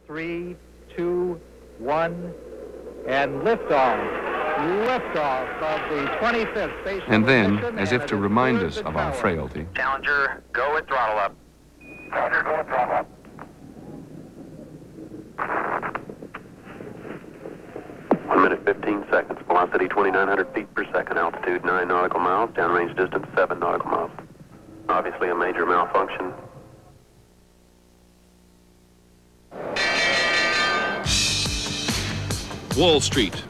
3, 2, 1, and liftoff. Liftoff of the 25th space shuttle. And then, as if to remind us of our frailty, Challenger, go with throttle up. Challenger, go with throttle up. 1 minute, 15 seconds. Velocity 2,900 feet per second. Altitude 9 nautical miles. Downrange distance 7 nautical miles. Obviously a major malfunction. Wall Street,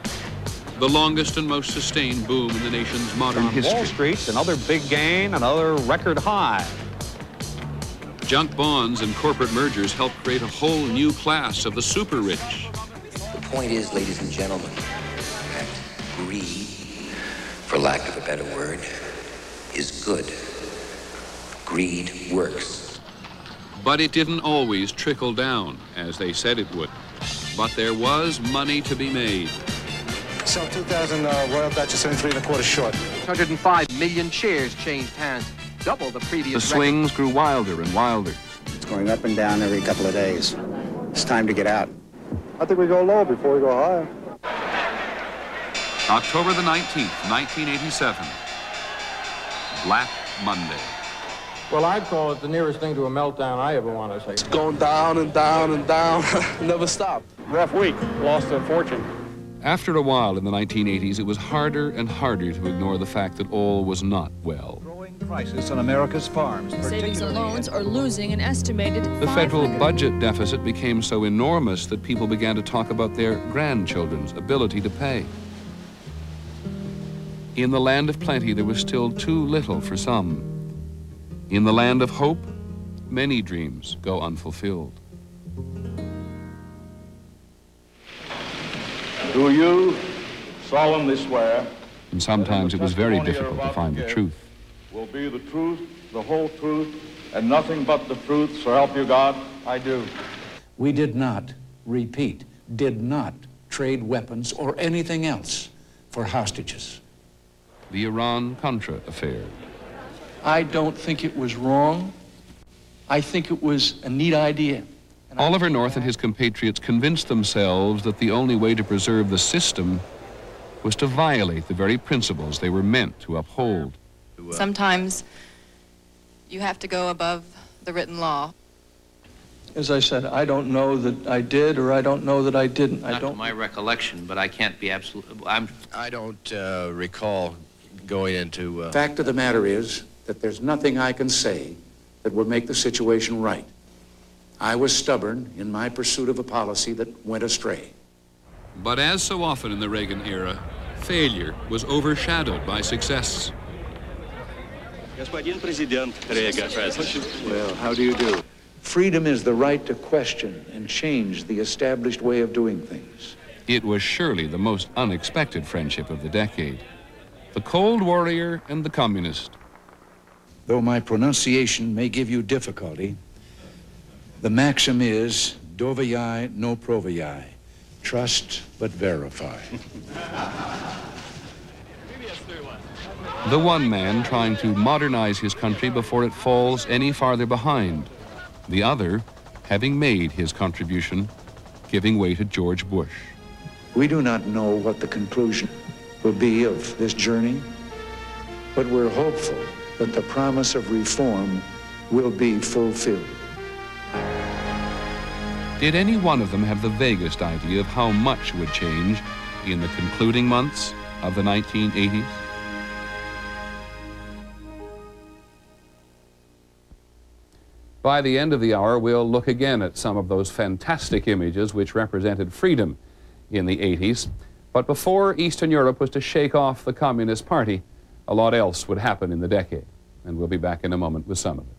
the longest and most sustained boom in the nation's modern history. Wall Street, another big gain, another record high. Junk bonds and corporate mergers helped create a whole new class of the super rich. The point is, ladies and gentlemen, that greed, for lack of a better word, is good. Greed works. But it didn't always trickle down, as they said it would. But there was money to be made. Sell 2,000 Royal Dutch at 73 1/4 short. 105 million shares changed hands, double the previous the swings grew wilder and wilder. It's going up and down every couple of days. It's time to get out. I think we go low before we go higher. October the 19th, 1987. Black Monday. Well, I'd call it the nearest thing to a meltdown I ever want to say. It's going down and down and down. Never stopped. Rough week. Lost a fortune. After a while in the 1980s, it was harder and harder to ignore the fact that all was not well. Growing crisis on America's farms. Savings and loans are losing an estimated The federal budget deficit became so enormous that people began to talk about their grandchildren's ability to pay. In the land of plenty, there was still too little for some. In the land of hope, many dreams go unfulfilled. Do you solemnly swear? And sometimes it was very difficult to find the truth. Will be the truth, the whole truth, and nothing but the truth, so help you God? I do. We did not, repeat, did not trade weapons or anything else for hostages. The Iran-Contra affair. I don't think it was wrong. I think it was a neat idea. Oliver North and his compatriots convinced themselves that the only way to preserve the system was to violate the very principles they were meant to uphold. Sometimes you have to go above the written law. As I said, I don't know that I did or I don't know that I didn't. Not to my recollection, but I can't be absolute. I don't recall going into... Fact of the matter is that there's nothing I can say that would make the situation right. I was stubborn in my pursuit of a policy that went astray. But as so often in the Reagan era, failure was overshadowed by success. Господин президент Reagan. Well, how do you do? Freedom is the right to question and change the established way of doing things. It was surely the most unexpected friendship of the decade. The Cold Warrior and the Communist. Though my pronunciation may give you difficulty, the maxim is, dovayai no provayai, trust but verify. The one man trying to modernize his country before it falls any farther behind. The other, having made his contribution, giving way to George Bush. We do not know what the conclusion will be of this journey, but we're hopeful that the promise of reform will be fulfilled. Did any one of them have the vaguest idea of how much would change in the concluding months of the 1980s? By the end of the hour, we'll look again at some of those fantastic images which represented freedom in the 80s. But before Eastern Europe was to shake off the Communist Party, a lot else would happen in the decade. And we'll be back in a moment with some of it.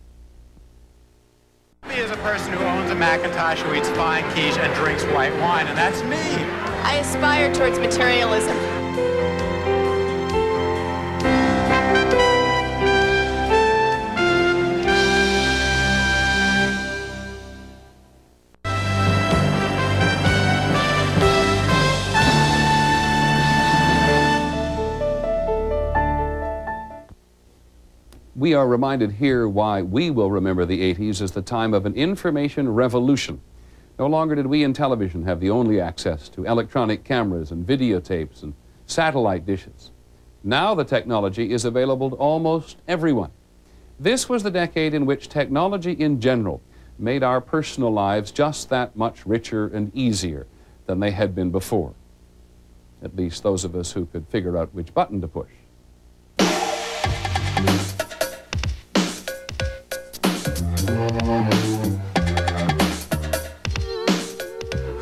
Me is a person who owns a Macintosh, who eats fine quiche and drinks white wine, and that's me. I aspire towards materialism. We are reminded here why we will remember the 80s as the time of an information revolution. No longer did we in television have the only access to electronic cameras and videotapes and satellite dishes. Now the technology is available to almost everyone. This was the decade in which technology in general made our personal lives just that much richer and easier than they had been before. At least those of us who could figure out which button to push.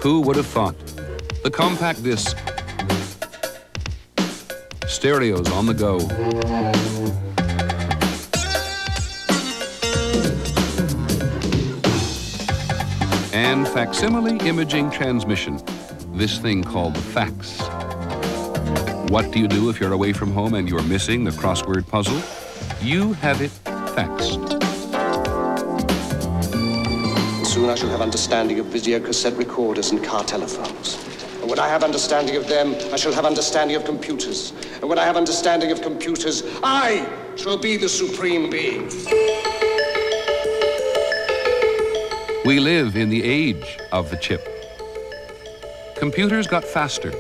Who would have thought? The compact disc, stereos on the go, and facsimile imaging transmission, this thing called the fax. What do you do if you're away from home and you're missing the crossword puzzle? You have it faxed. Soon I shall have understanding of videocassette recorders and car telephones. And when I have understanding of them, I shall have understanding of computers. And when I have understanding of computers, I shall be the supreme being. We live in the age of the chip. Computers got faster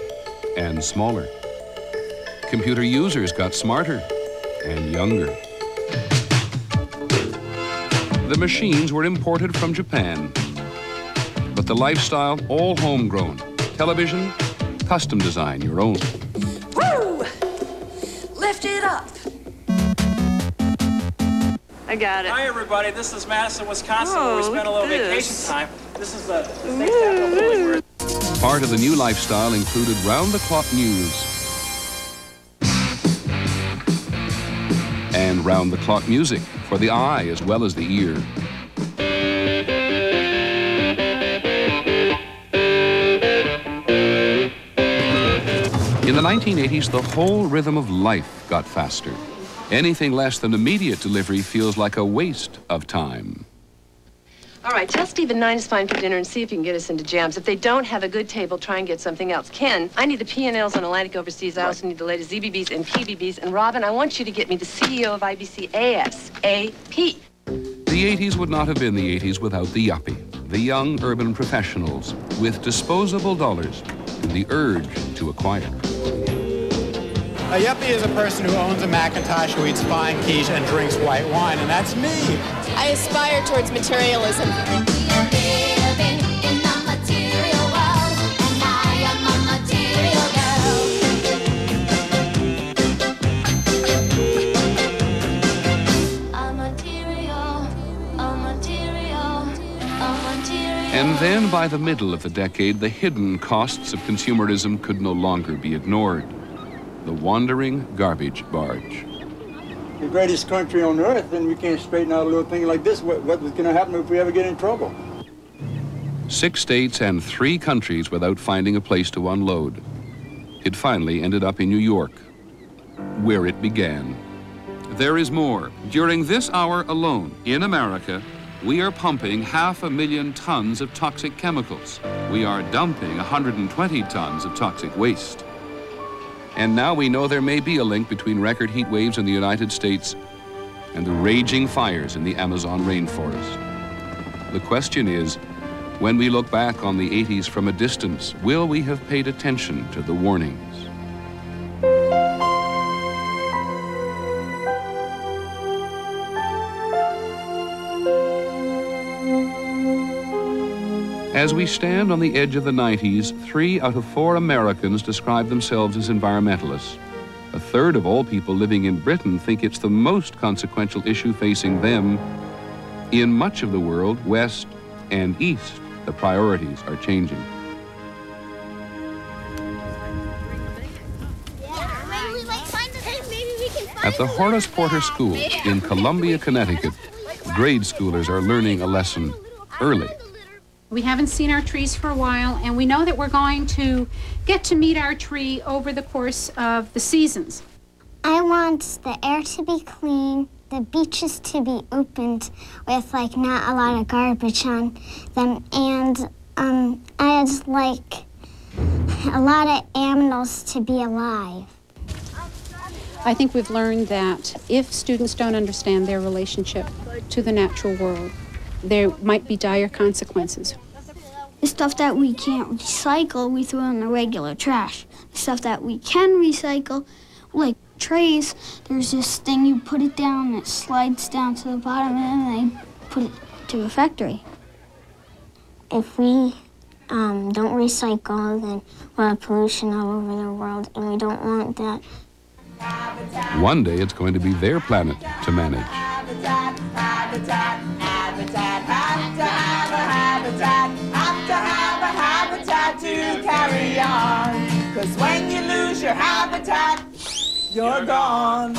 and smaller. Computer users got smarter and younger. The machines were imported from Japan, but the lifestyle all homegrown. Television, custom design, your own. Woo! Lift it up. I got it. Hi, everybody. This is Madison, Wisconsin, where we spent a little vacation time. This is the state capital building where... Part of the new lifestyle included round-the-clock news and round-the-clock music for the eye as well as the ear. In the 1980s, the whole rhythm of life got faster. Anything less than immediate delivery feels like a waste of time. All right, tell Steve and 9 is fine for dinner and see if you can get us into Jams. If they don't have a good table, try and get something else. Ken, I need the P&Ls on Atlantic Overseas. I also need the latest ZBBs and PBBs. And Robin, I want you to get me the CEO of IBC ASAP. The 80s would not have been the 80s without the yuppie, the young urban professionals with disposable dollars and the urge to acquire. A yuppie is a person who owns a Macintosh, who eats fine quiche and drinks white wine, and that's me. I aspire towards materialism. And then by the middle of the decade, the hidden costs of consumerism could no longer be ignored. The wandering garbage barge. The greatest country on earth, and we can't straighten out a little thing like this. What's going to happen if we ever get in trouble? 6 states and 3 countries without finding a place to unload. It finally ended up in New York, where it began. There is more. During this hour alone, in America, we are pumping 500,000 tons of toxic chemicals. We are dumping 120 tons of toxic waste. And now we know there may be a link between record heat waves in the United States and the raging fires in the Amazon rainforest. The question is, when we look back on the 80s from a distance, will we have paid attention to the warnings? As we stand on the edge of the 90s, 3 out of 4 Americans describe themselves as environmentalists. A third of all people living in Britain think it's the most consequential issue facing them. In much of the world, west and east, the priorities are changing. At the Horace Porter School in Columbia, Connecticut, grade schoolers are learning a lesson early. We haven't seen our trees for a while, and we know that we're going to get to meet our tree over the course of the seasons. I want the air to be clean, the beaches to be opened with, like, not a lot of garbage on them, and I'd like a lot of animals to be alive. I think we've learned that if students don't understand their relationship to the natural world, there might be dire consequences. The stuff that we can't recycle, we throw in the regular trash. The stuff that we can recycle, like trays, there's this thing you put it down and it slides down to the bottom and then they put it to a factory. If we don't recycle, then we'll have pollution all over the world, and we don't want that. One day it's going to be their planet to manage. Habitat, habitat, habitat, have to have a habitat, have to have a habitat to carry on. 'Cause when you lose your habitat, you're gone.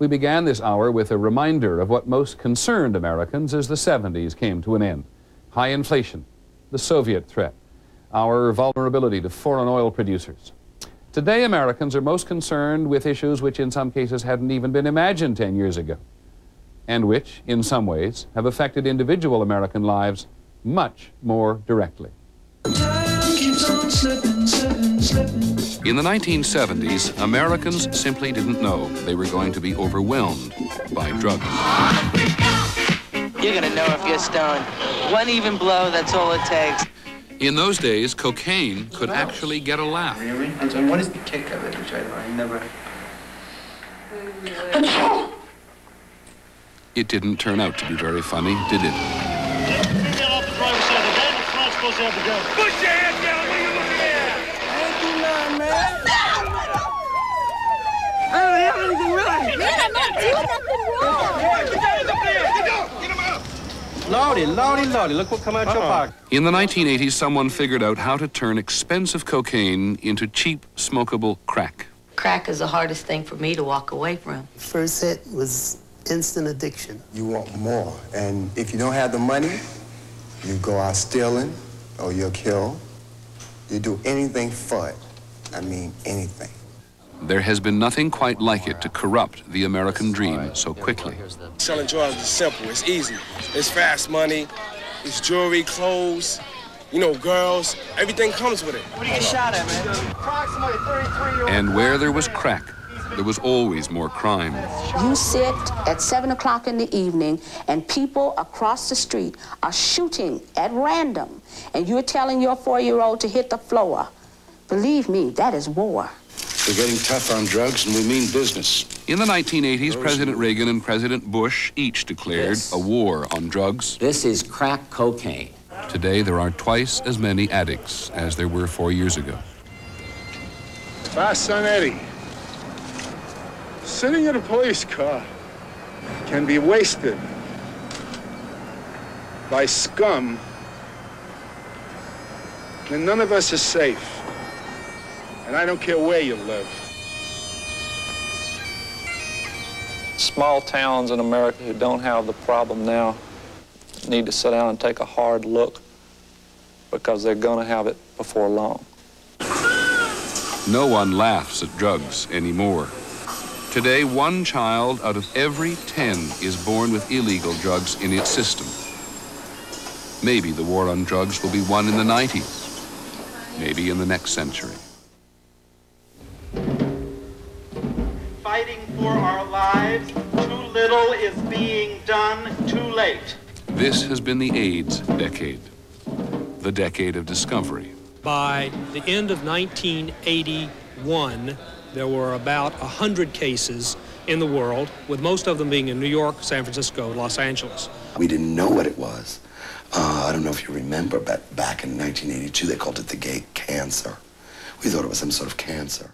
We began this hour with a reminder of what most concerned Americans as the 70s came to an end. High inflation, the Soviet threat, our vulnerability to foreign oil producers. Today, Americans are most concerned with issues which in some cases hadn't even been imagined 10 years ago, and which, in some ways, have affected individual American lives much more directly. In the 1970s, Americans simply didn't know they were going to be overwhelmed by drugs. You're gonna know if you're stoned. One even blow, that's all it takes. In those days, cocaine could actually get a laugh. Really? And so what is the kick of it, which I never... It didn't turn out to be very funny, did it? Get off the driver's side of the bed. It's not supposed to have the gun. Push your head down. What are you looking at? I ain't do nothing, man. I don't have anything wrong. Man, I'm not doing nothing wrong. Get the guys up there. Get him out. Lordy, lordy, lordy, look what come out your pocket. In the 1980s, someone figured out how to turn expensive cocaine into cheap, smokable crack. Crack is the hardest thing for me to walk away from. First hit was instant addiction. You want more, and if you don't have the money, you go out stealing, or you'll kill. You do anything for it. I mean, anything. There has been nothing quite like it to corrupt the American dream so quickly. Selling drugs is simple, it's easy. It's fast money, it's jewelry, clothes, you know, girls, everything comes with it. What do you get shot at, man? Approximately 33-year-old. And where there was crack, there was always more crime. You sit at 7 o'clock in the evening and people across the street are shooting at random and you're telling your 4-year-old to hit the floor. Believe me, that is war. We're getting tough on drugs and we mean business. In the 1980s, President Reagan and President Bush each declared a war on drugs. This is crack cocaine. Today, there are twice as many addicts as there were 4 years ago. My son Eddie, sitting in a police car can be wasted by scum, and none of us is safe. And I don't care where you live. Small towns in America who don't have the problem now need to sit down and take a hard look because they're going to have it before long. No one laughs at drugs anymore. Today, 1 child out of every 10 is born with illegal drugs in its system. Maybe the war on drugs will be won in the 90s, maybe in the next century. Fighting for our lives, too little is being done too late. This has been the AIDS decade, the decade of discovery. By the end of 1981, there were about 100 cases in the world, with most of them being in New York, San Francisco, Los Angeles. We didn't know what it was. I don't know if you remember, but back in 1982, they called it the gay cancer. We thought it was some sort of cancer.